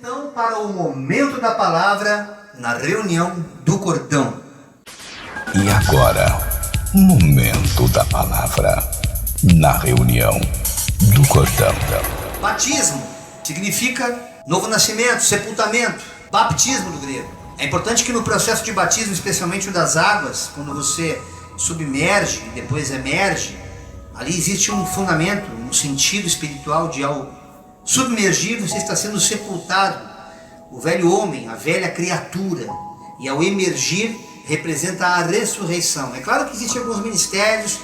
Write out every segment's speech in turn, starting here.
então para o momento da palavra na reunião do cordão. E agora, momento da palavra na reunião do cordão. Batismo significa novo nascimento, sepultamento, baptismo do grego. É importante que no processo de batismo, especialmente o das águas, quando você submerge e depois emerge, ali existe um fundamento, um sentido espiritual de ao submergir você está sendo sepultado, o velho homem, a velha criatura, e ao emergir representa a ressurreição. É claro que existem alguns ministérios,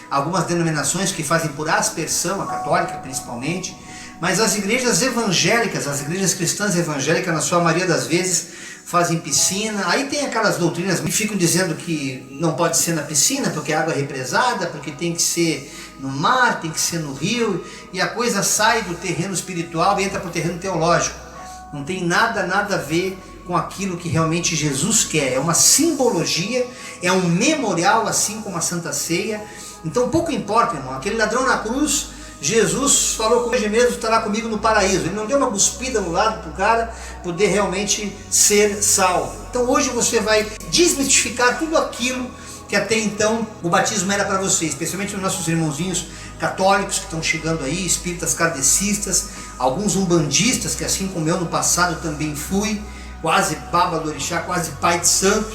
algumas denominações que fazem por aspersão, a católica principalmente, mas as igrejas evangélicas, as igrejas cristãs evangélicas, na sua maioria das vezes, fazem piscina. Aí tem aquelas doutrinas que ficam dizendo que não pode ser na piscina porque a água é represada, porque tem que ser no mar, tem que ser no rio, e a coisa sai do terreno espiritual e entra para o terreno teológico. Não tem nada a ver com aquilo que realmente Jesus quer. É uma simbologia, é um memorial, assim como a Santa Ceia. Então pouco importa, irmão, aquele ladrão na cruz, Jesus falou com ele mesmo, estará comigo no paraíso. Ele não deu uma cuspida no lado para o cara poder realmente ser salvo. Então hoje você vai desmistificar tudo aquilo que até então o batismo era para você, especialmente os nossos irmãozinhos católicos que estão chegando aí, espíritas kardecistas, alguns umbandistas, que assim como eu no passado também fui, quase baba do orixá, quase pai de santo,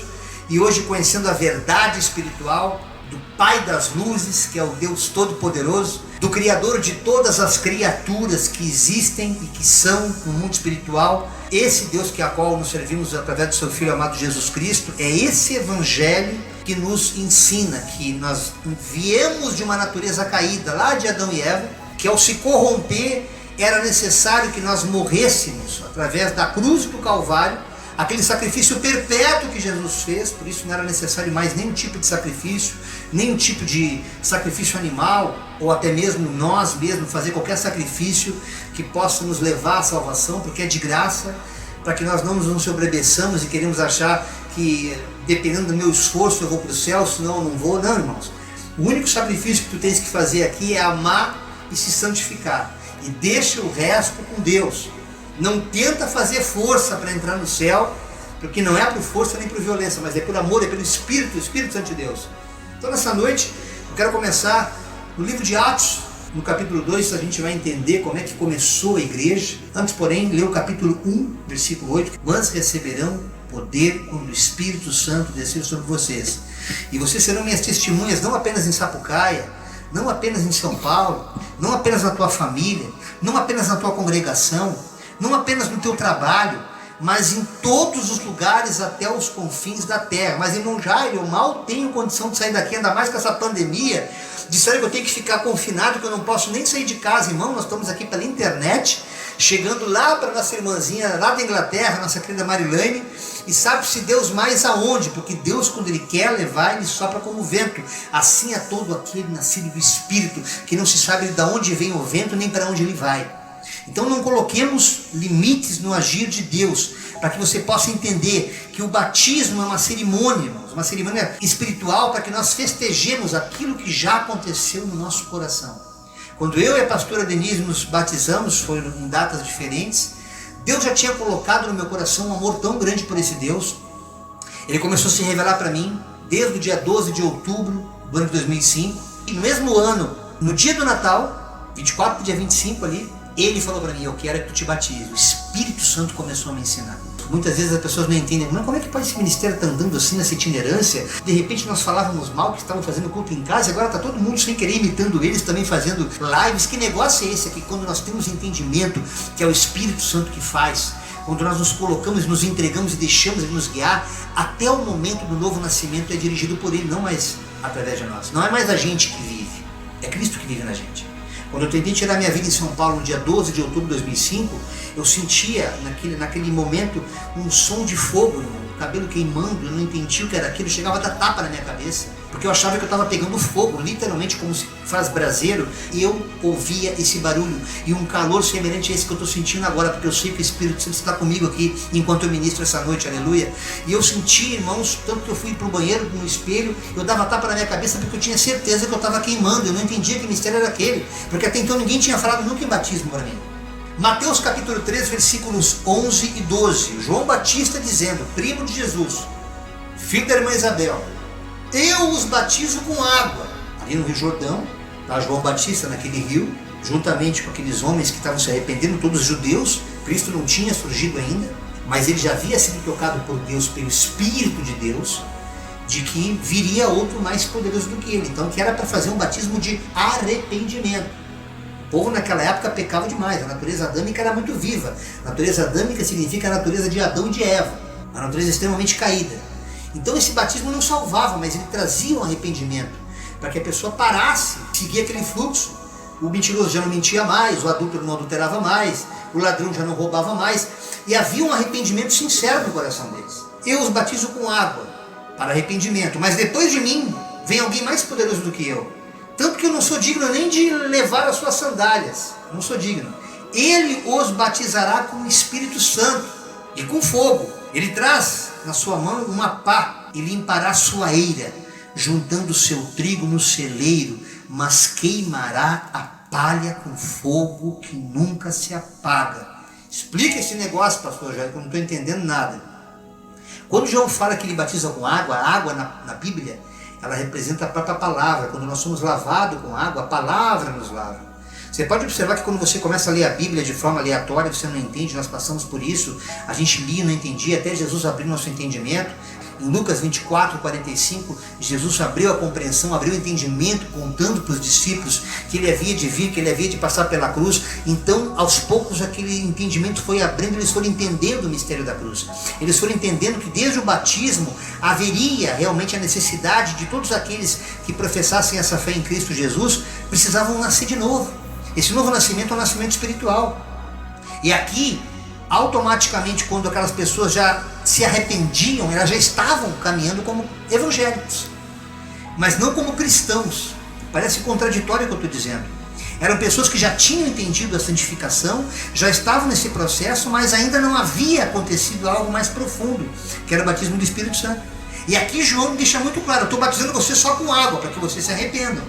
e hoje conhecendo a verdade espiritual do Pai das Luzes, que é o Deus Todo-Poderoso, do Criador de todas as criaturas que existem e que são no mundo espiritual, esse Deus que a qual nos servimos através do seu Filho amado Jesus Cristo, é esse Evangelho que nos ensina que nós viemos de uma natureza caída, lá de Adão e Eva, que ao se corromper era necessário que nós morrêssemos através da cruz do Calvário, aquele sacrifício perpétuo que Jesus fez. Por isso não era necessário mais nenhum tipo de sacrifício, nenhum tipo de sacrifício animal, ou até mesmo nós mesmos fazer qualquer sacrifício que possa nos levar à salvação, porque é de graça, para que nós não nos sobrebeçamos e queremos achar que dependendo do meu esforço eu vou para o céu, senão eu não vou. Não, irmãos, o único sacrifício que tu tens que fazer aqui é amar e se santificar, e deixa o resto com Deus. Não tenta fazer força para entrar no céu, porque não é por força nem por violência, mas é por amor, é pelo Espírito, o Espírito Santo de Deus. Então nessa noite eu quero começar no livro de Atos, no capítulo 2, a gente vai entender como é que começou a igreja. Antes, porém, lê o capítulo 1, versículo 8. Mas receberão poder quando o Espírito Santo descer sobre vocês. E vocês serão minhas testemunhas, não apenas em Sapucaia, não apenas em São Paulo, não apenas na tua família, não apenas na tua congregação, não apenas no teu trabalho, mas em todos os lugares até os confins da terra. Mas, irmão Jair, eu mal tenho condição de sair daqui, ainda mais com essa pandemia. Disseram que eu tenho que ficar confinado, que eu não posso nem sair de casa. Irmão, nós estamos aqui pela internet, chegando lá para nossa irmãzinha lá da Inglaterra, nossa querida Marilane, e sabe-se Deus mais aonde, porque Deus, quando Ele quer levar, Ele sopra como vento. Assim é todo aquele nascido do Espírito, que não se sabe de onde vem o vento, nem para onde ele vai. Então não coloquemos limites no agir de Deus, para que você possa entender que o batismo é uma cerimônia, irmãos, uma cerimônia espiritual, para que nós festejemos aquilo que já aconteceu no nosso coração. Quando eu e a pastora Denise nos batizamos, foi em datas diferentes, Deus já tinha colocado no meu coração um amor tão grande por esse Deus. Ele começou a se revelar para mim desde o dia 12 de outubro do ano de 2005. E no mesmo ano, no dia do Natal, 24 para o dia 25 ali, Ele falou para mim: eu quero que tu te batize. O Espírito Santo começou a me ensinar. Muitas vezes as pessoas não entendem, mas como é que pode esse ministério estar andando assim nessa itinerância? De repente nós falávamos mal que estavam fazendo culto em casa, e agora está todo mundo sem querer imitando eles, também fazendo lives. Que negócio é esse aqui? Quando nós temos entendimento que é o Espírito Santo que faz, quando nós nos colocamos, nos entregamos e deixamos Ele nos guiar, até o momento do novo nascimento é dirigido por Ele, não mais através de nós. Não é mais a gente que vive, é Cristo que vive na gente. Quando eu tentei tirar minha vida em São Paulo no dia 12 de outubro de 2005, eu sentia naquele momento um som de fogo, o cabelo queimando, eu não entendia o que era aquilo, chegava a dar tapa na minha cabeça, porque eu achava que eu estava pegando fogo, literalmente como se faz braseiro, e eu ouvia esse barulho, e um calor semelhante a esse que eu estou sentindo agora, porque eu sei que o Espírito Santo está comigo aqui, enquanto eu ministro essa noite, aleluia. E eu senti, irmãos, tanto que eu fui para o banheiro, no espelho, eu dava tapa na minha cabeça, porque eu tinha certeza que eu estava queimando, eu não entendia que mistério era aquele, porque até então ninguém tinha falado nunca em batismo para mim. Mateus capítulo 3, versículos 11 e 12. João Batista dizendo, primo de Jesus, filho da irmã Isabel, eu os batizo com água. Ali no Rio Jordão, tá João Batista naquele rio, juntamente com aqueles homens que estavam se arrependendo, todos judeus. Cristo não tinha surgido ainda, mas ele já havia sido tocado por Deus, pelo Espírito de Deus, de que viria outro mais poderoso do que ele. Então que era para fazer um batismo de arrependimento. O povo naquela época pecava demais, a natureza adâmica era muito viva. A natureza adâmica significa a natureza de Adão e de Eva, a natureza extremamente caída. Então esse batismo não salvava, mas ele trazia um arrependimento, para que a pessoa parasse, seguir aquele fluxo. O mentiroso já não mentia mais, o adúltero não adulterava mais, o ladrão já não roubava mais, e havia um arrependimento sincero no coração deles. Eu os batizo com água, para arrependimento, mas depois de mim vem alguém mais poderoso do que eu, tanto que eu não sou digno nem de levar as suas sandálias, não sou digno. Ele os batizará com o Espírito Santo e com fogo. Ele traz na sua mão uma pá e limpará sua eira, juntando o seu trigo no celeiro, mas queimará a palha com fogo que nunca se apaga. Explica esse negócio, pastor Jair, que eu não estou entendendo nada. Quando João fala que ele batiza com água, a água na Bíblia, ela representa a própria palavra. Quando nós somos lavados com água, a palavra nos lava. Você pode observar que quando você começa a ler a Bíblia de forma aleatória, você não entende, nós passamos por isso, a gente lia, não entendia, até Jesus abrir nosso entendimento. Em Lucas 24, 45, Jesus abriu a compreensão, abriu o entendimento, contando para os discípulos que ele havia de vir, que ele havia de passar pela cruz. Então, aos poucos, aquele entendimento foi abrindo, eles foram entendendo o mistério da cruz. Eles foram entendendo que desde o batismo haveria realmente a necessidade de todos aqueles que professassem essa fé em Cristo Jesus, precisavam nascer de novo. Esse novo nascimento é um nascimento espiritual. E aqui, automaticamente, quando aquelas pessoas já se arrependiam, elas já estavam caminhando como evangélicos, mas não como cristãos. Parece contraditório o que eu estou dizendo. Eram pessoas que já tinham entendido a santificação, já estavam nesse processo, mas ainda não havia acontecido algo mais profundo, que era o batismo do Espírito Santo. E aqui João deixa muito claro, eu estou batizando você só com água, para que vocês se arrependam.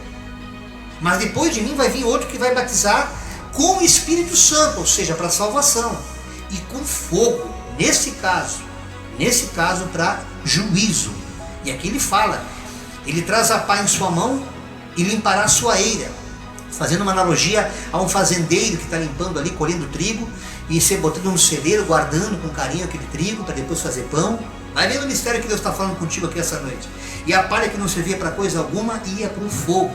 Mas depois de mim vai vir outro que vai batizar com o Espírito Santo, ou seja, para salvação, e com fogo, nesse caso para juízo. E aqui ele fala, ele traz a pá em sua mão e limpará a sua eira, fazendo uma analogia a um fazendeiro que está limpando ali, colhendo trigo, e você botando no celeiro, guardando com carinho aquele trigo, para depois fazer pão. Vai vendo o mistério que Deus está falando contigo aqui essa noite. E a palha que não servia para coisa alguma, ia para o fogo.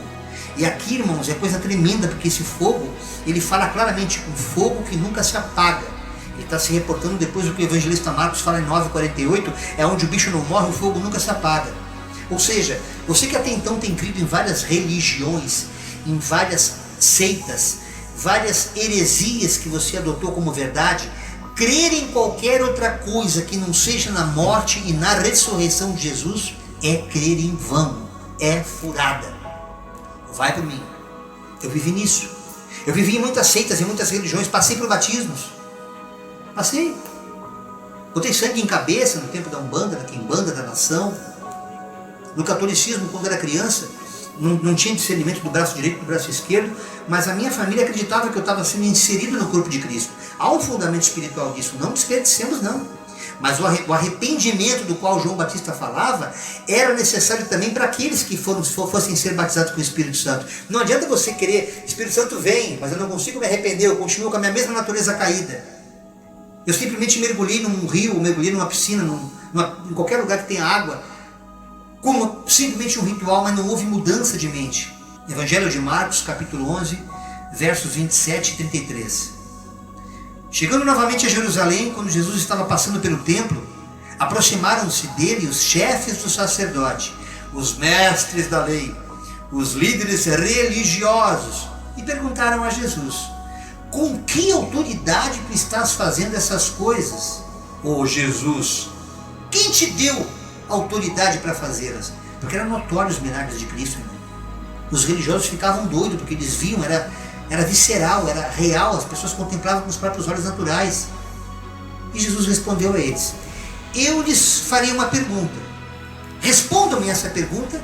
E aqui, irmãos, é coisa tremenda, porque esse fogo, ele fala claramente, um fogo que nunca se apaga. Ele está se reportando depois do que o evangelista Marcos fala em 9,48, é onde o bicho não morre, o fogo nunca se apaga. Ou seja, você que até então tem crido em várias religiões, em várias seitas, várias heresias que você adotou como verdade, crer em qualquer outra coisa que não seja na morte e na ressurreição de Jesus, é crer em vão, é furada. Vai por mim. Eu vivi nisso. Eu vivi em muitas seitas, em muitas religiões, passei por batismos. Passei. Botei sangue em cabeça no tempo da Umbanda, da Quimbanda, da Nação. No catolicismo, quando era criança, não tinha discernimento do braço direito e do braço esquerdo, mas a minha família acreditava que eu estava sendo inserido no corpo de Cristo. Há um fundamento espiritual disso, não desperdicemos não. Mas o arrependimento do qual João Batista falava era necessário também para aqueles que fossem ser batizados com o Espírito Santo. Não adianta você querer, Espírito Santo vem, mas eu não consigo me arrepender, eu continuo com a minha mesma natureza caída. Eu simplesmente mergulhei num rio, mergulhei numa piscina, em qualquer lugar que tenha água, como simplesmente um ritual, mas não houve mudança de mente. Evangelho de Marcos, capítulo 11, versos 27 e 33. Chegando novamente a Jerusalém, quando Jesus estava passando pelo templo, aproximaram-se dele os chefes do sacerdote, os mestres da lei, os líderes religiosos, e perguntaram a Jesus: com que autoridade tu estás fazendo essas coisas? Ô Jesus, quem te deu autoridade para fazê-las? Porque eram notórios os milagres de Cristo, irmão. Os religiosos ficavam doidos, porque eles viam, era visceral, era real, as pessoas contemplavam com os próprios olhos naturais. E Jesus respondeu a eles: eu lhes farei uma pergunta, respondam-me essa pergunta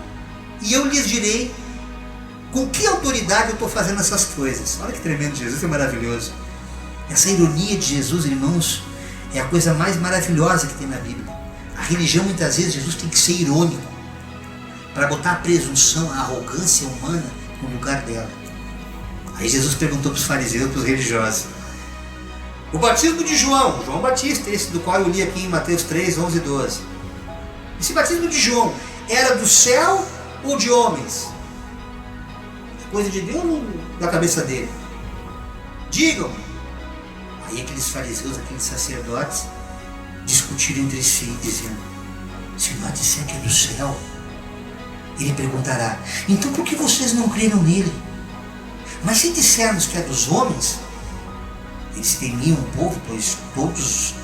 e eu lhes direi com que autoridade eu estou fazendo essas coisas. Olha que tremendo, Jesus é maravilhoso. Essa ironia de Jesus, irmãos, é a coisa mais maravilhosa que tem na Bíblia. A religião, muitas vezes, Jesus tem que ser irônico para botar a presunção, a arrogância humana no lugar dela. Aí Jesus perguntou para os fariseus, para os religiosos: o batismo de João Batista, esse do qual eu li aqui em Mateus 3, 11 e 12. Esse batismo de João era do céu ou de homens? Coisa de Deus ou da cabeça dele? Digam. Aí aqueles fariseus, aqueles sacerdotes, discutiram entre si, dizendo: se nós disser que é do céu, ele perguntará: então por que vocês não creram nele? Mas se dissermos que é dos homens, eles temiam o povo, pois todos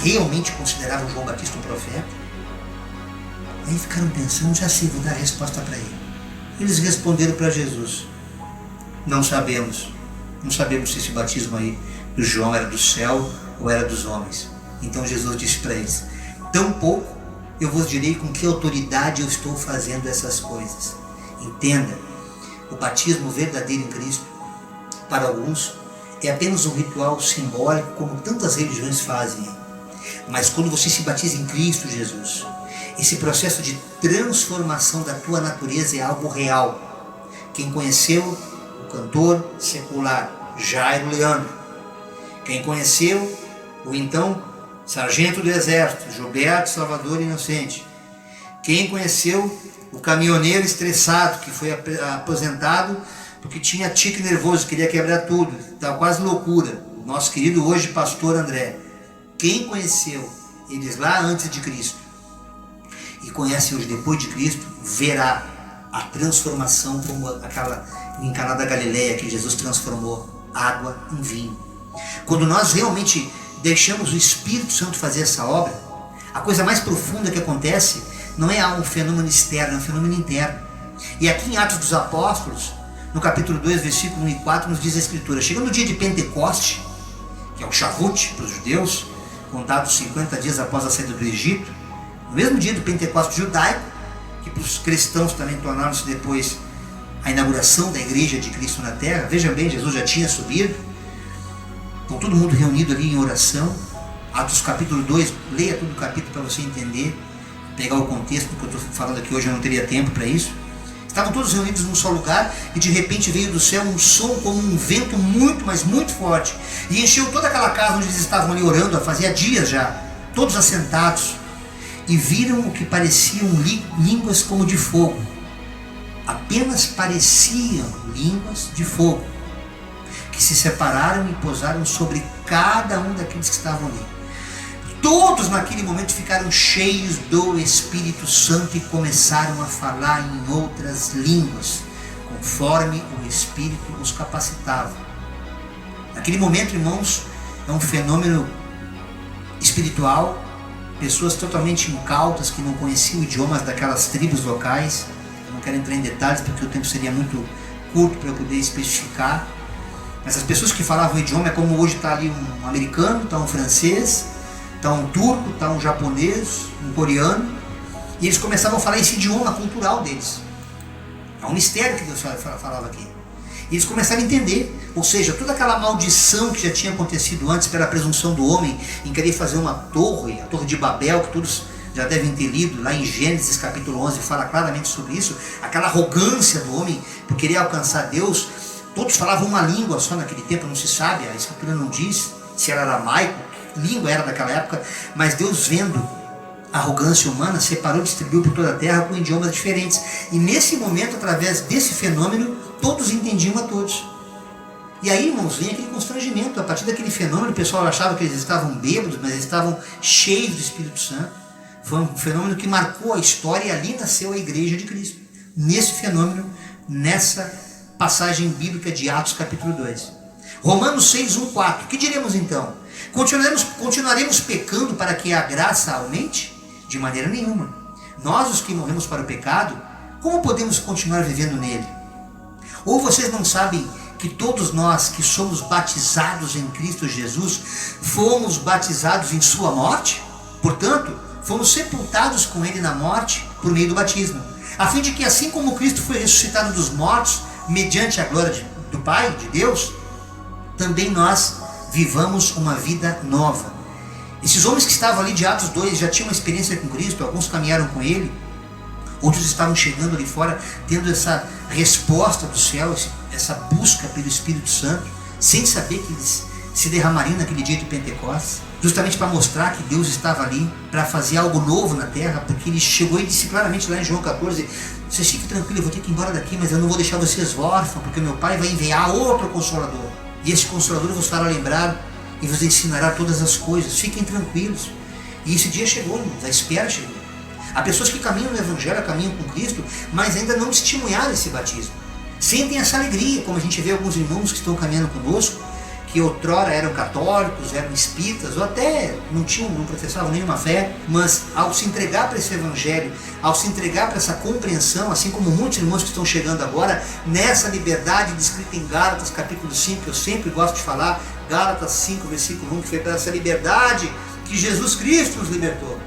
realmente consideravam João Batista um profeta. Aí ficaram pensando: já sei, vou dar a resposta para ele. Eles responderam para Jesus: não sabemos se esse batismo aí do João era do céu ou era dos homens. Então Jesus disse para eles: tampouco eu vos direi com que autoridade eu estou fazendo essas coisas. Entenda, o batismo verdadeiro em Cristo, para alguns, é apenas um ritual simbólico, como tantas religiões fazem. Mas quando você se batiza em Cristo Jesus, esse processo de transformação da tua natureza é algo real. Quem conheceu o cantor secular Jairo Leandro, quem conheceu o então sargento do exército Gilberto Salvador Inocente, quem conheceu o caminhoneiro estressado que foi aposentado porque tinha tique nervoso, queria quebrar tudo, estava quase loucura, o nosso querido hoje pastor André, quem conheceu eles lá antes de Cristo e conhece hoje depois de Cristo, verá a transformação como aquela em Caná da Galileia que Jesus transformou água em vinho. Quando nós realmente deixamos o Espírito Santo fazer essa obra, a coisa mais profunda que acontece não é um fenômeno externo, é um fenômeno interno. E aqui em Atos dos Apóstolos, no capítulo 2, versículo 1 e 4, nos diz a Escritura: chegando o dia de Pentecoste, que é o Shavuot para os judeus, contado 50 dias após a saída do Egito, no mesmo dia do Pentecoste judaico, que para os cristãos também tornaram-se depois a inauguração da igreja de Cristo na terra. Veja bem, Jesus já tinha subido, com todo mundo reunido ali em oração. Atos capítulo 2, leia todo o capítulo para você entender, pegar o contexto, porque eu estou falando aqui hoje, eu não teria tempo para isso. Estavam todos reunidos num só lugar e de repente veio do céu um som como um vento muito, mas muito forte, e encheu toda aquela casa onde eles estavam ali orando, fazia dias já, todos assentados, e viram o que pareciam línguas como de fogo. Apenas pareciam línguas de fogo, que se separaram e pousaram sobre cada um daqueles que estavam ali. Todos naquele momento ficaram cheios do Espírito Santo e começaram a falar em outras línguas, conforme o Espírito os capacitava. Naquele momento, irmãos, é um fenômeno espiritual, pessoas totalmente incautas que não conheciam idiomas daquelas tribos locais. Eu não quero entrar em detalhes porque o tempo seria muito curto para eu poder especificar. Mas as pessoas que falavam o idioma é como hoje está ali um americano, está um francês, está um turco, está um japonês, um coreano, e eles começavam a falar esse idioma cultural deles. É um mistério que Deus falava aqui. E eles começaram a entender, ou seja, toda aquela maldição que já tinha acontecido antes pela presunção do homem em querer fazer uma torre, a Torre de Babel, que todos já devem ter lido, lá em Gênesis capítulo 11 fala claramente sobre isso, aquela arrogância do homem por querer alcançar Deus. Todos falavam uma língua só naquele tempo, não se sabe, a Escritura não diz se era aramaico, que língua era daquela época, mas Deus, vendo a arrogância humana, separou e distribuiu por toda a terra com idiomas diferentes. E nesse momento, através desse fenômeno, todos entendiam a todos. E aí, irmãos, vem aquele constrangimento. A partir daquele fenômeno, o pessoal achava que eles estavam bêbados, mas eles estavam cheios do Espírito Santo. Foi um fenômeno que marcou a história e ali nasceu a igreja de Cristo. Nesse fenômeno, nessa passagem bíblica de Atos capítulo 2. Romanos 6, 1, 4. Que diremos então? Continuaremos pecando para que a graça aumente? De maneira nenhuma. Nós, os que morremos para o pecado, como podemos continuar vivendo nele? Ou vocês não sabem que todos nós que somos batizados em Cristo Jesus, fomos batizados em sua morte? Portanto, fomos sepultados com ele na morte por meio do batismo, a fim de que assim como Cristo foi ressuscitado dos mortos, mediante a glória do Pai, de Deus, também nós vivamos uma vida nova. Esses homens que estavam ali de Atos 2 já tinham uma experiência com Cristo, alguns caminharam com Ele, outros estavam chegando ali fora, tendo essa resposta do céu, essa busca pelo Espírito Santo, sem saber que eles se derramariam naquele dia de Pentecostes, justamente para mostrar que Deus estava ali para fazer algo novo na terra, porque Ele chegou e disse claramente lá em João 14, vocês fiquem tranquilos, eu vou ter que ir embora daqui, mas eu não vou deixar vocês órfãos, porque meu Pai vai enviar outro Consolador, e esse Consolador vos fará lembrar e vos ensinará todas as coisas, fiquem tranquilos. E esse dia chegou, irmãos, a espera chegou. Há pessoas que caminham no Evangelho, caminham com Cristo, mas ainda não testemunharam esse batismo. Sentem essa alegria, como a gente vê alguns irmãos que estão caminhando conosco, que outrora eram católicos, eram espíritas, ou até não professavam nenhuma fé, mas ao se entregar para esse Evangelho, ao se entregar para essa compreensão, assim como muitos irmãos que estão chegando agora, nessa liberdade descrita em Gálatas capítulo 5, que eu sempre gosto de falar, Gálatas 5, versículo 1, que foi para essa liberdade que Jesus Cristo nos libertou,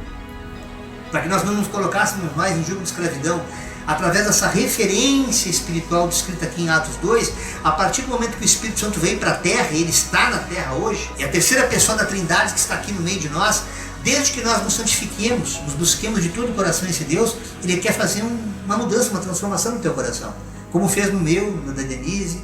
para que nós não nos colocássemos mais em jugo de escravidão, através dessa referência espiritual descrita aqui em Atos 2, a partir do momento que o Espírito Santo veio para a terra, e Ele está na terra hoje, é a terceira pessoa da Trindade que está aqui no meio de nós, desde que nós nos santifiquemos, nos busquemos de todo o coração esse Deus, Ele quer fazer uma mudança, uma transformação no teu coração, como fez no meu, no da Denise,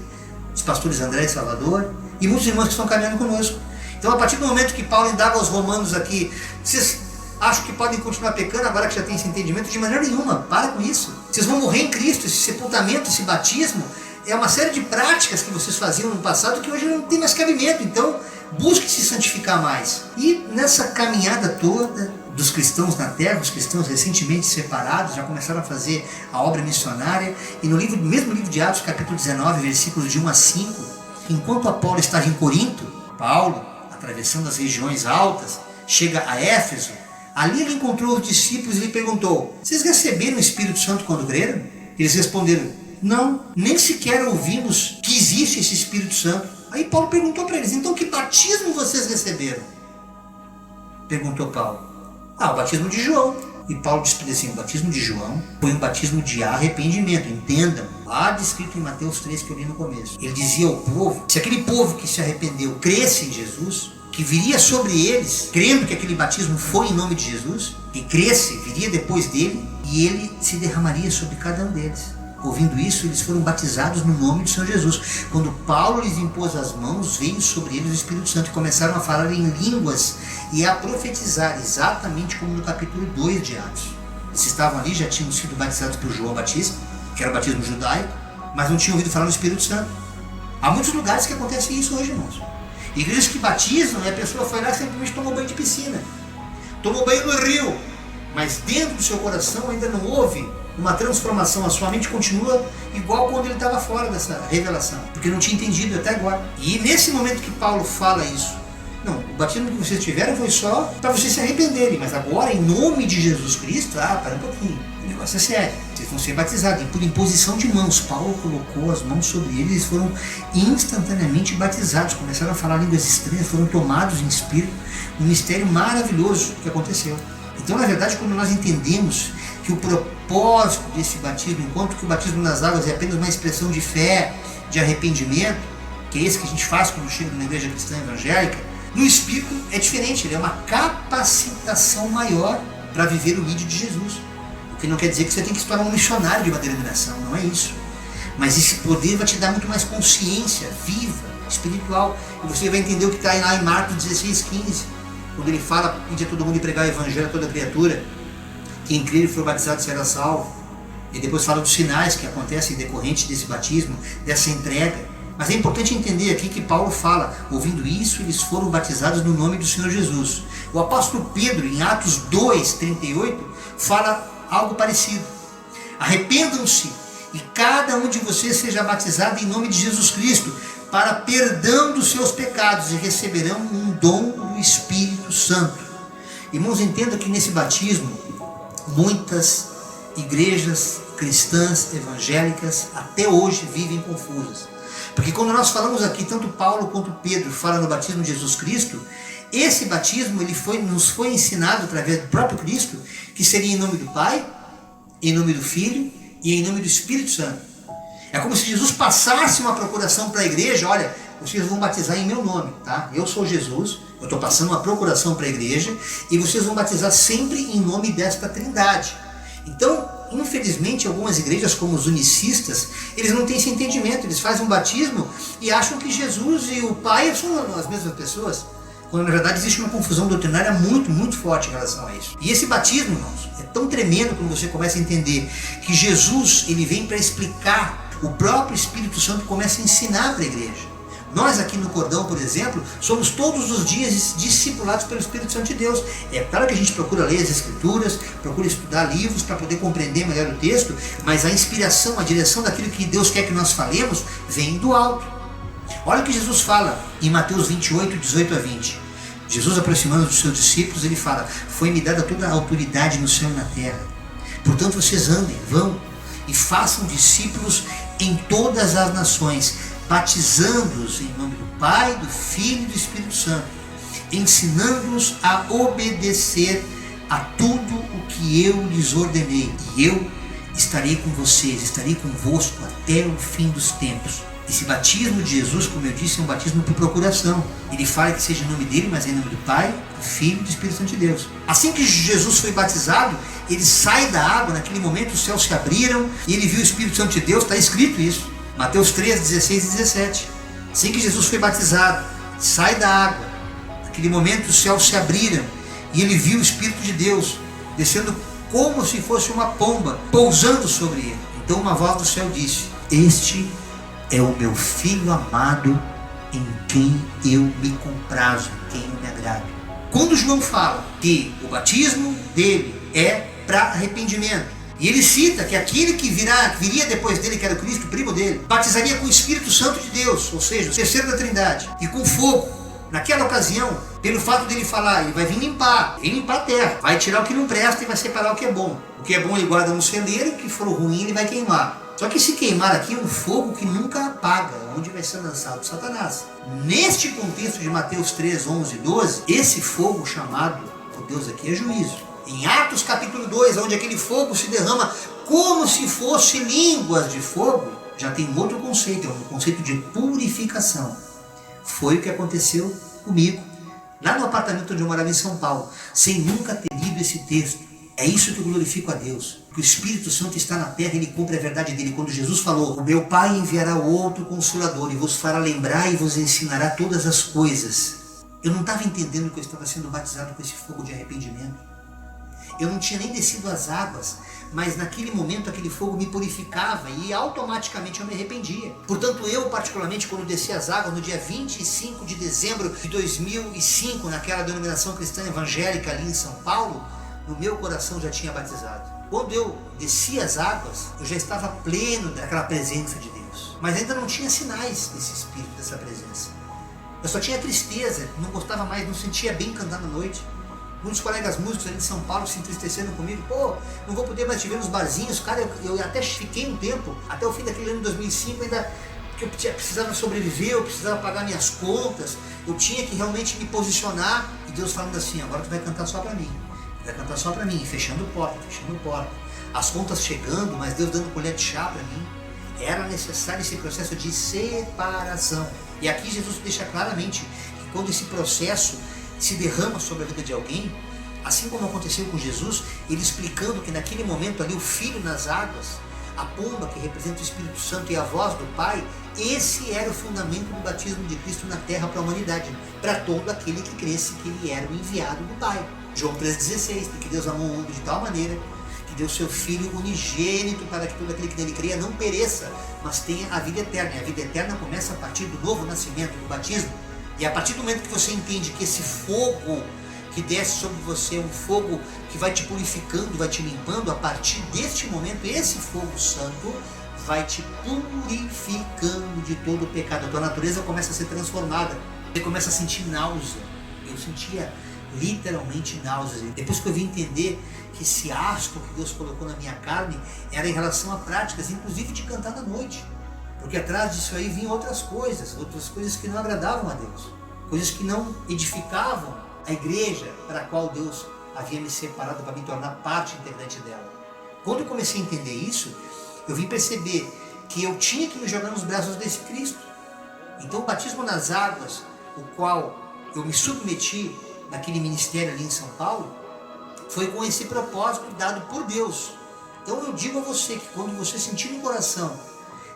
os pastores André e Salvador, e muitos irmãos que estão caminhando conosco. Então, a partir do momento que Paulo indaga aos romanos aqui, vocês acham que podem continuar pecando agora que já tem esse entendimento? De maneira nenhuma, para com isso. Vocês vão morrer em Cristo. Esse sepultamento, esse batismo, é uma série de práticas que vocês faziam no passado que hoje não tem mais cabimento. Então, busque se santificar mais. E nessa caminhada toda dos cristãos na terra, os cristãos recentemente separados, já começaram a fazer a obra missionária. E no mesmo livro de Atos, capítulo 19, versículos de 1 a 5, enquanto Apolo estava em Corinto, Paulo, atravessando as regiões altas, chega a Éfeso. Ali ele encontrou os discípulos e lhe perguntou, vocês receberam o Espírito Santo quando creram? Eles responderam, não, nem sequer ouvimos que existe esse Espírito Santo. Aí Paulo perguntou para eles, então que batismo vocês receberam? Perguntou Paulo. O batismo de João. E Paulo disse assim, o batismo de João foi um batismo de arrependimento, entendam, lá descrito em Mateus 3 que eu li no começo. Ele dizia ao povo, se aquele povo que se arrependeu cresce em Jesus, que viria sobre eles, crendo que aquele batismo foi em nome de Jesus, que cresce, viria depois dele, e ele se derramaria sobre cada um deles. Ouvindo isso, eles foram batizados no nome do Senhor Jesus. Quando Paulo lhes impôs as mãos, veio sobre eles o Espírito Santo e começaram a falar em línguas e a profetizar, exatamente como no capítulo 2 de Atos. Eles estavam ali, já tinham sido batizados por João Batista, que era o batismo judaico, mas não tinham ouvido falar no Espírito Santo. Há muitos lugares que acontece isso hoje, irmãos. Igrejas que batizam e a pessoa foi lá e simplesmente tomou banho de piscina, tomou banho no rio, mas dentro do seu coração ainda não houve uma transformação, a sua mente continua igual quando ele estava fora dessa revelação, porque não tinha entendido até agora. E nesse momento que Paulo fala isso, não, o batismo que vocês tiveram foi só para vocês se arrependerem, mas agora em nome de Jesus Cristo, para um pouquinho, o negócio é sério, vocês vão ser batizados, e por imposição de mãos, Paulo colocou as mãos sobre eles, eles foram instantaneamente batizados, começaram a falar línguas estranhas, foram tomados em espírito, um mistério maravilhoso que aconteceu. Então, na verdade, quando nós entendemos que o propósito desse batismo, enquanto que o batismo nas águas é apenas uma expressão de fé, de arrependimento, que é esse que a gente faz quando chega na igreja cristã evangélica, no Espírito é diferente, ele é uma capacitação maior para viver o ídolo de Jesus. O que não quer dizer que você tem que se tornar um missionário de uma denominação, não é isso. Mas esse poder vai te dar muito mais consciência viva, espiritual, e você vai entender o que está lá em Marcos 16:15, quando ele fala, pede a todo mundo e pregar o evangelho a toda criatura, quem crer e for batizado será salvo. E depois fala dos sinais que acontecem decorrente desse batismo, dessa entrega. Mas é importante entender aqui que Paulo fala, ouvindo isso, eles foram batizados no nome do Senhor Jesus. O apóstolo Pedro, em Atos 2:38, fala algo parecido. Arrependam-se e cada um de vocês seja batizado em nome de Jesus Cristo, para perdão dos seus pecados, e receberão um dom do Espírito Santo. Irmãos, entenda que nesse batismo, muitas igrejas cristãs evangélicas até hoje vivem confusas. Porque quando nós falamos aqui, tanto Paulo quanto Pedro falam no batismo de Jesus Cristo, esse batismo nos foi ensinado através do próprio Cristo, que seria em nome do Pai, em nome do Filho e em nome do Espírito Santo. É como se Jesus passasse uma procuração para a igreja, olha, vocês vão batizar em meu nome, tá? Eu sou Jesus, eu estou passando uma procuração para a igreja e vocês vão batizar sempre em nome desta Trindade. Então, infelizmente, algumas igrejas, como os unicistas, eles não têm esse entendimento, eles fazem um batismo e acham que Jesus e o Pai são as mesmas pessoas, quando na verdade existe uma confusão doutrinária muito forte em relação a isso. E esse batismo, irmãos, é tão tremendo quando você começa a entender que Jesus, ele vem para explicar, o próprio Espírito Santo começa a ensinar para a igreja. Nós aqui no Cordão, por exemplo, somos todos os dias discipulados pelo Espírito Santo de Deus. É claro que a gente procura ler as Escrituras, procura estudar livros para poder compreender melhor o texto, mas a inspiração, a direção daquilo que Deus quer que nós falemos, vem do alto. Olha o que Jesus fala em Mateus 28, 18 a 20. Jesus, aproximando dos seus discípulos, ele fala: foi-me dada toda a autoridade no céu e na terra. Portanto, vocês andem, vão e façam discípulos em todas as nações, batizando-os em nome do Pai, do Filho e do Espírito Santo, ensinando-os a obedecer a tudo o que eu lhes ordenei. E eu estarei com vocês, estarei convosco até o fim dos tempos. Esse batismo de Jesus, como eu disse, é um batismo por procuração. Ele fala que seja em nome dele, mas é em nome do Pai, do Filho e do Espírito Santo de Deus. Assim que Jesus foi batizado, ele sai da água, naquele momento os céus se abriram e ele viu o Espírito Santo de Deus, está escrito isso. Mateus 3, 16 e 17. Assim que Jesus foi batizado, sai da água, naquele momento os céus se abriram e ele viu o Espírito de Deus descendo como se fosse uma pomba, pousando sobre ele. Então uma voz do céu disse: este é o meu Filho amado, em quem eu me comprazo, em quem eu me agrado. Quando João fala que o batismo dele é para arrependimento, e ele cita que aquele que viria depois dele, que era o Cristo, o primo dele, batizaria com o Espírito Santo de Deus, ou seja, o terceiro da Trindade, e com fogo. Naquela ocasião, pelo fato dele falar, ele vai vir limpar a terra, vai tirar o que não presta e vai separar o que é bom. O que é bom ele guarda no celeiro, o que for ruim ele vai queimar. Só que se queimar aqui é um fogo que nunca apaga, onde vai ser lançado Satanás. Neste contexto de Mateus 3, 11 e 12, esse fogo chamado por Deus aqui é juízo. Em Atos capítulo 2, onde aquele fogo se derrama como se fosse línguas de fogo, já tem um outro conceito, é um conceito de purificação. Foi o que aconteceu comigo, lá no apartamento onde eu morava em São Paulo, sem nunca ter lido esse texto. É isso que eu glorifico a Deus, que o Espírito Santo está na terra, ele cumpre a verdade dele. Quando Jesus falou: o meu Pai enviará outro Consolador e vos fará lembrar e vos ensinará todas as coisas. Eu não estava entendendo que eu estava sendo batizado com esse fogo de arrependimento. Eu não tinha nem descido as águas, mas naquele momento aquele fogo me purificava e automaticamente eu me arrependia. Portanto, eu particularmente, quando desci as águas no dia 25 de dezembro de 2005, naquela denominação cristã evangélica ali em São Paulo, no meu coração já tinha batizado. Quando eu desci as águas, eu já estava pleno daquela presença de Deus. Mas ainda não tinha sinais desse Espírito, dessa presença. Eu só tinha tristeza, não gostava mais, não sentia bem cantar na noite. Muitos colegas músicos ali de São Paulo se entristeceram comigo. Pô, não vou poder mais te ver nos barzinhos. Cara, eu até fiquei um tempo, até o fim daquele ano de 2005, ainda que eu precisava sobreviver, eu precisava pagar minhas contas, eu tinha que realmente me posicionar. E Deus falando assim: agora tu vai cantar só pra mim. Vai cantar só pra mim, fechando porta. As contas chegando, mas Deus dando colher de chá pra mim. Era necessário esse processo de separação. E aqui Jesus deixa claramente que quando esse processo se derrama sobre a vida de alguém, assim como aconteceu com Jesus, ele explicando que naquele momento ali o Filho nas águas, a pomba que representa o Espírito Santo e a voz do Pai, esse era o fundamento do batismo de Cristo na terra para a humanidade, para todo aquele que cresce que ele era o enviado do Pai. João 3,16, porque Deus amou o mundo de tal maneira que deu seu Filho unigênito para que todo aquele que nele creia não pereça, mas tenha a vida eterna. E a vida eterna começa a partir do novo nascimento, do batismo. E a partir do momento que você entende que esse fogo que desce sobre você é um fogo que vai te purificando, vai te limpando, a partir deste momento, esse fogo santo vai te purificando de todo o pecado. A tua natureza começa a ser transformada. Você começa a sentir náusea. Eu sentia literalmente náuseas. Depois que eu vim entender que esse asco que Deus colocou na minha carne era em relação a práticas, inclusive de cantar na noite. Porque atrás disso aí vinham outras coisas que não agradavam a Deus, coisas que não edificavam a igreja para a qual Deus havia me separado para me tornar parte integrante dela. Quando eu comecei a entender isso, eu vim perceber que eu tinha que me jogar nos braços desse Cristo. Então o batismo nas águas, o qual eu me submeti naquele ministério ali em São Paulo, foi com esse propósito dado por Deus. Então eu digo a você que quando você sentir no coração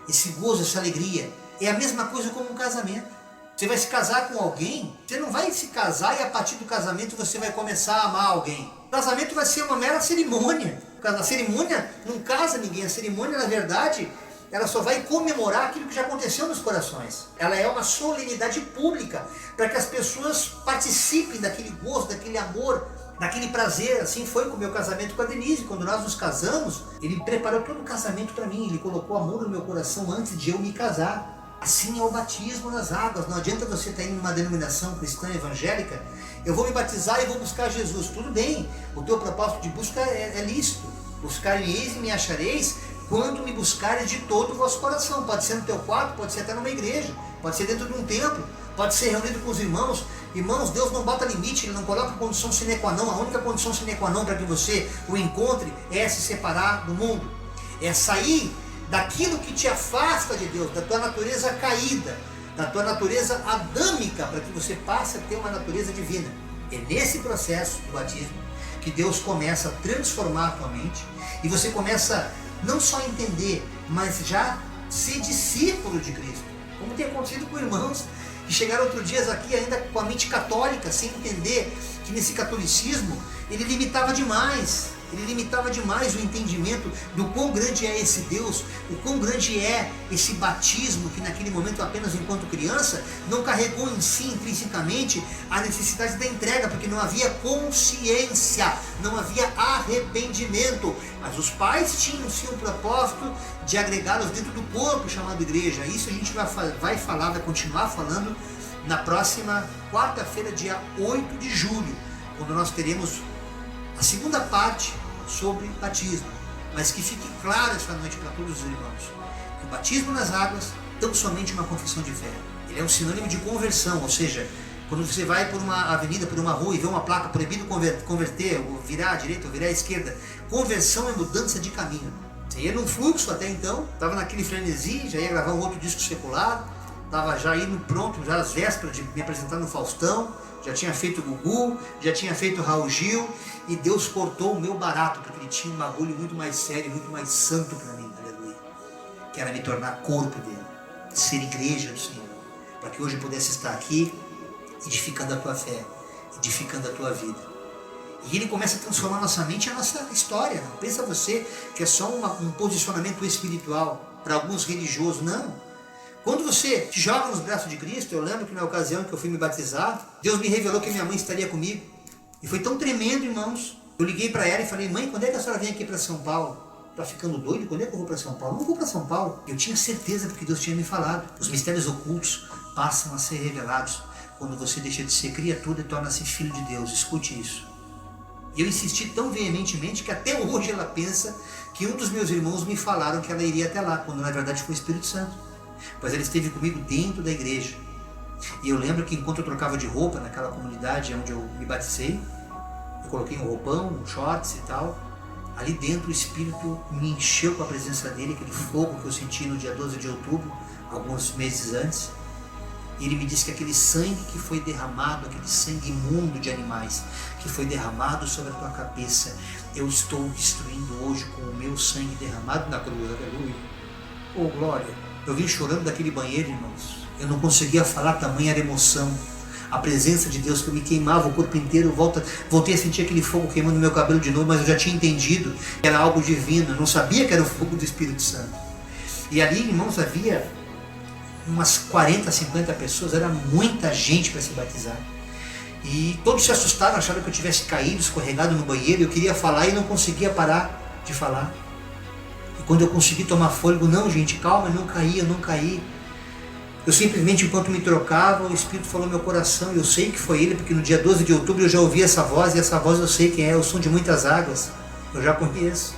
esse gozo, essa alegria, é a mesma coisa como um casamento. Você vai se casar com alguém, você não vai se casar e a partir do casamento você vai começar a amar alguém. O casamento vai ser uma mera cerimônia. A cerimônia não casa ninguém, a cerimônia na verdade ela só vai comemorar aquilo que já aconteceu nos corações. Ela é uma solenidade pública para que as pessoas participem daquele gozo, daquele amor, daquele prazer. Assim foi com o meu casamento com a Denise. Quando nós nos casamos, ele preparou todo o casamento para mim, ele colocou amor no meu coração antes de eu me casar. Assim é o batismo nas águas. Não adianta você estar indo numa denominação cristã evangélica, eu vou me batizar e vou buscar Jesus. Tudo bem, o teu propósito de busca é lícito. Buscar-me-eis e me achareis quando me buscares de todo o vosso coração. Pode ser no teu quarto, pode ser até numa igreja, pode ser dentro de um templo, pode ser reunido com os irmãos. Irmãos, Deus não bota limite, Ele não coloca condição sine qua non. A única condição sine qua non para que você o encontre é se separar do mundo, é sair daquilo que te afasta de Deus, da tua natureza caída, da tua natureza adâmica, para que você passe a ter uma natureza divina. É nesse processo do batismo que Deus começa a transformar a tua mente e você começa não só a entender, mas já ser discípulo de Cristo. Como tem acontecido com irmãos que chegaram outros dias aqui ainda com a mente católica, sem entender que nesse catolicismo ele limitava demais o entendimento do quão grande é esse Deus, o quão grande é esse batismo que naquele momento, apenas enquanto criança, não carregou em si intrinsecamente a necessidade da entrega, porque não havia consciência, não havia arrependimento, mas os pais tinham sim o propósito de agregá-los dentro do corpo chamado igreja. Isso a gente vai falar, vai continuar falando na próxima quarta-feira, dia 8 de julho, quando nós teremos a segunda parte sobre batismo. Mas que fique claro esta noite para todos os irmãos que o batismo nas águas é tão somente uma confissão de fé. Ele é um sinônimo de conversão, ou seja, quando você vai por uma avenida, por uma rua e vê uma placa proibido converter, ou virar à direita ou virar à esquerda, conversão é mudança de caminho. Você ia num fluxo até então, estava naquele frenesi, já ia gravar um outro disco secular, estava já indo pronto, já às vésperas de me apresentar no Faustão, já tinha feito Gugu, já tinha feito Raul Gil, e Deus cortou o meu barato, porque Ele tinha um bagulho muito mais sério, muito mais santo para mim, aleluia, que era me tornar corpo dele, ser igreja do Senhor, para que hoje eu pudesse estar aqui, edificando a tua fé, edificando a tua vida. E Ele começa a transformar nossa mente e a nossa história. Não pensa você que é só um posicionamento espiritual para alguns religiosos, não. Quando você te joga nos braços de Cristo, eu lembro que na ocasião que eu fui me batizar, Deus me revelou que minha mãe estaria comigo. E foi tão tremendo, irmãos. Eu liguei para ela e falei: mãe, quando é que a senhora vem aqui para São Paulo? Tá ficando doido? Quando é que eu vou para São Paulo? Não vou para São Paulo. Eu tinha certeza porque Deus tinha me falado. Os mistérios ocultos passam a ser revelados quando você deixa de ser criatura e torna-se filho de Deus. Escute isso. E eu insisti tão veementemente que até hoje ela pensa que um dos meus irmãos me falaram que ela iria até lá, quando na verdade foi o Espírito Santo. Pois ela esteve comigo dentro da igreja. E eu lembro que enquanto eu trocava de roupa naquela comunidade onde eu me batizei, eu coloquei um roupão, um shorts e tal. Ali dentro o Espírito me encheu com a presença dele, aquele fogo que eu senti no dia 12 de outubro, alguns meses antes. E ele me disse que aquele sangue que foi derramado, aquele sangue imundo de animais, que foi derramado sobre a tua cabeça, eu estou destruindo hoje com o meu sangue derramado na cruz. Aleluia. Oh, glória. Eu vim chorando daquele banheiro, irmãos. Eu não conseguia falar, tamanha era a emoção. A presença de Deus que me queimava o corpo inteiro. Voltei a sentir aquele fogo queimando meu cabelo de novo, mas eu já tinha entendido que era algo divino. Eu não sabia que era o fogo do Espírito Santo. E ali, irmãos, havia umas 40, 50 pessoas. Era muita gente para se batizar. E todos se assustaram, acharam que eu tivesse caído, escorregado no banheiro. Eu queria falar e não conseguia parar de falar. Quando eu consegui tomar fôlego, não, gente, calma, eu não caí. Eu simplesmente, enquanto me trocava, o Espírito falou no meu coração, e eu sei que foi Ele, porque no dia 12 de outubro eu já ouvi essa voz, e essa voz eu sei quem é, o som de muitas águas, eu já conheço.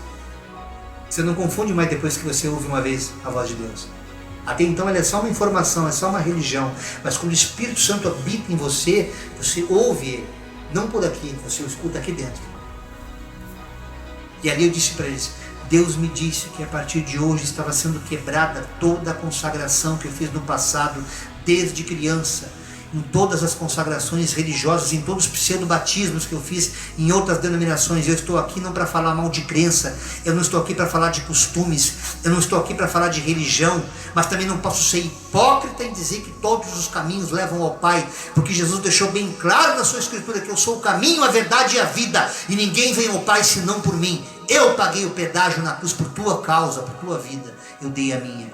Você não confunde mais depois que você ouve uma vez a voz de Deus. Até então ela é só uma informação, é só uma religião, mas quando o Espírito Santo habita em você, você ouve Ele, não por aqui, você o escuta aqui dentro. E ali eu disse para eles: Deus me disse que a partir de hoje estava sendo quebrada toda a consagração que eu fiz no passado desde criança, em todas as consagrações religiosas, em todos os pseudo-batismos que eu fiz em outras denominações. Eu estou aqui não para falar mal de crença, eu não estou aqui para falar de costumes, eu não estou aqui para falar de religião, mas também não posso ser hipócrita em dizer que todos os caminhos levam ao Pai, porque Jesus deixou bem claro na sua escritura que eu sou o caminho, a verdade e a vida, e ninguém vem ao Pai senão por mim. Eu paguei o pedágio na cruz por tua causa, por tua vida, eu dei a minha,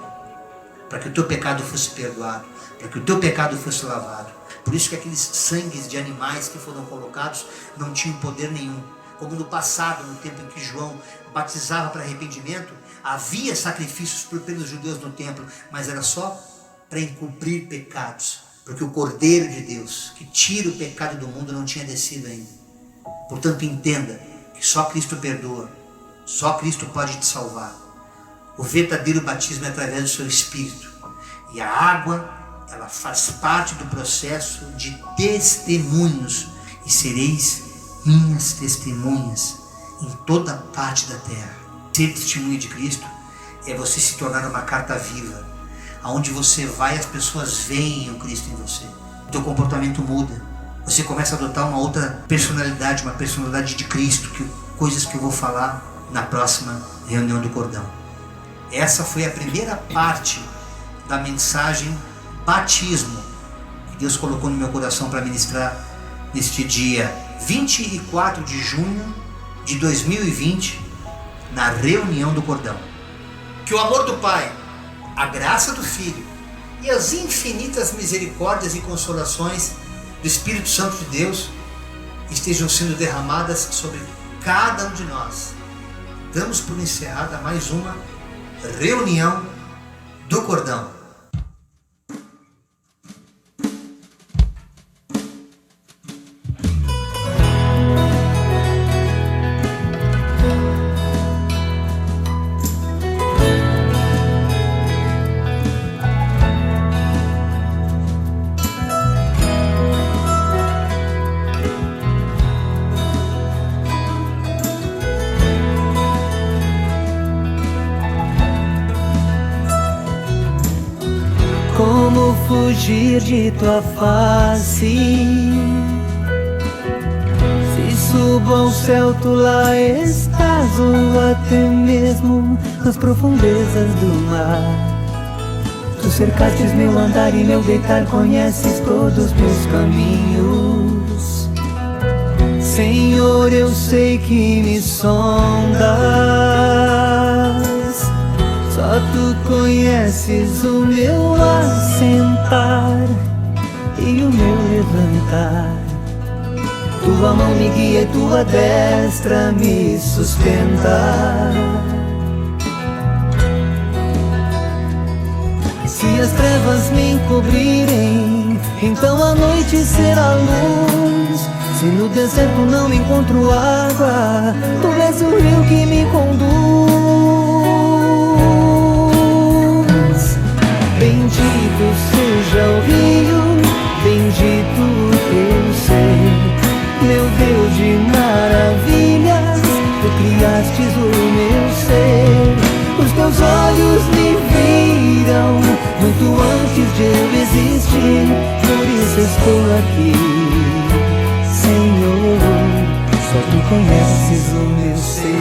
para que o teu pecado fosse perdoado, para que o teu pecado fosse lavado. Por isso que aqueles sangues de animais que foram colocados não tinham poder nenhum. Como no passado, no tempo em que João batizava para arrependimento, havia sacrifícios pelos judeus no templo, mas era só para encobrir pecados, porque o Cordeiro de Deus, que tira o pecado do mundo, não tinha descido ainda. Portanto, entenda que só Cristo perdoa, só Cristo pode te salvar. O verdadeiro batismo é através do seu Espírito. E a água, ela faz parte do processo de testemunhos. E sereis minhas testemunhas em toda parte da terra. Ser testemunha de Cristo é você se tornar uma carta viva. Aonde você vai, as pessoas veem o Cristo em você. O teu comportamento muda. Você começa a adotar uma outra personalidade, uma personalidade de Cristo, coisas que eu vou falar na próxima reunião do Cordão. Essa foi a primeira parte da mensagem batismo que Deus colocou no meu coração para ministrar neste dia 24 de junho de 2020, na reunião do Cordão. Que o amor do Pai, a graça do Filho e as infinitas misericórdias e consolações do Espírito Santo de Deus estejam sendo derramadas sobre cada um de nós. Damos por encerrada mais uma reunião do Cordão. Como fugir de tua face? Se subo ao céu, tu lá estás, ou até mesmo nas profundezas do mar. Tu cercastes meu andar e meu deitar, conheces todos meus caminhos. Senhor, eu sei que me sondas, só tu conheces o meu assentar e o meu levantar. Tua mão me guia e tua destra me sustenta. Se as trevas me encobrirem, então a noite será luz. Se no deserto não encontro água, tu és o rio que me conduz. Bendito seja o rio, bendito eu sei. Meu Deus de maravilhas, tu criastes o meu ser. Os teus olhos me viram muito antes de eu existir. Por isso estou aqui, Senhor, só tu conheces o meu ser.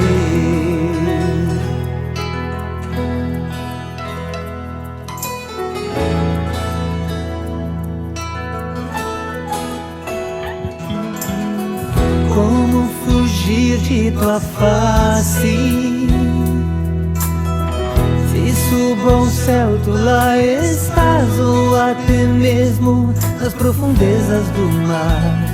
Como fugir de tua face? Se subo ao céu, tu lá estás, ou até mesmo nas profundezas do mar.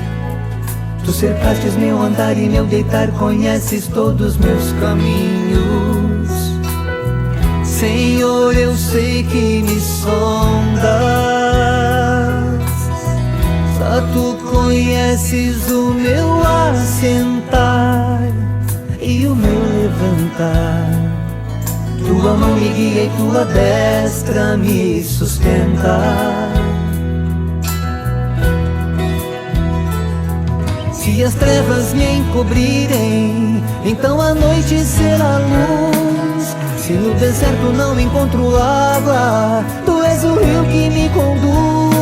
Tu cercastes meu andar e meu deitar, conheces todos meus caminhos. Senhor, eu sei que me sondas, só tu conheces o meu assentar e o meu levantar. Tua mão me guia e tua destra me sustenta. Se as trevas me encobrirem, então a noite será luz. Se no deserto não encontro água, tu és o rio que me conduz.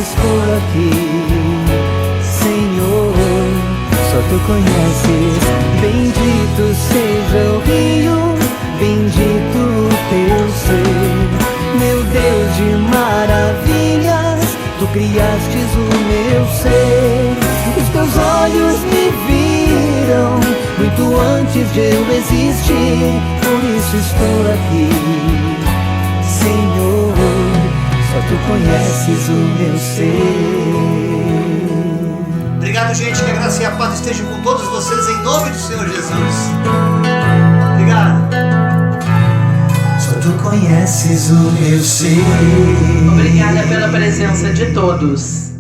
estou aqui, Senhor, só Tu conheces. Bendito seja o rio, bendito o Teu ser, meu Deus de maravilhas, Tu criastes o meu ser. Os Teus olhos me viram muito antes de eu existir, por isso estou aqui, Senhor, só Tu conheces o meu ser. Obrigado, gente, que a graça e a paz estejam com todos vocês em nome do Senhor Jesus. Obrigado. Só Tu conheces o meu ser. Obrigada pela presença de todos.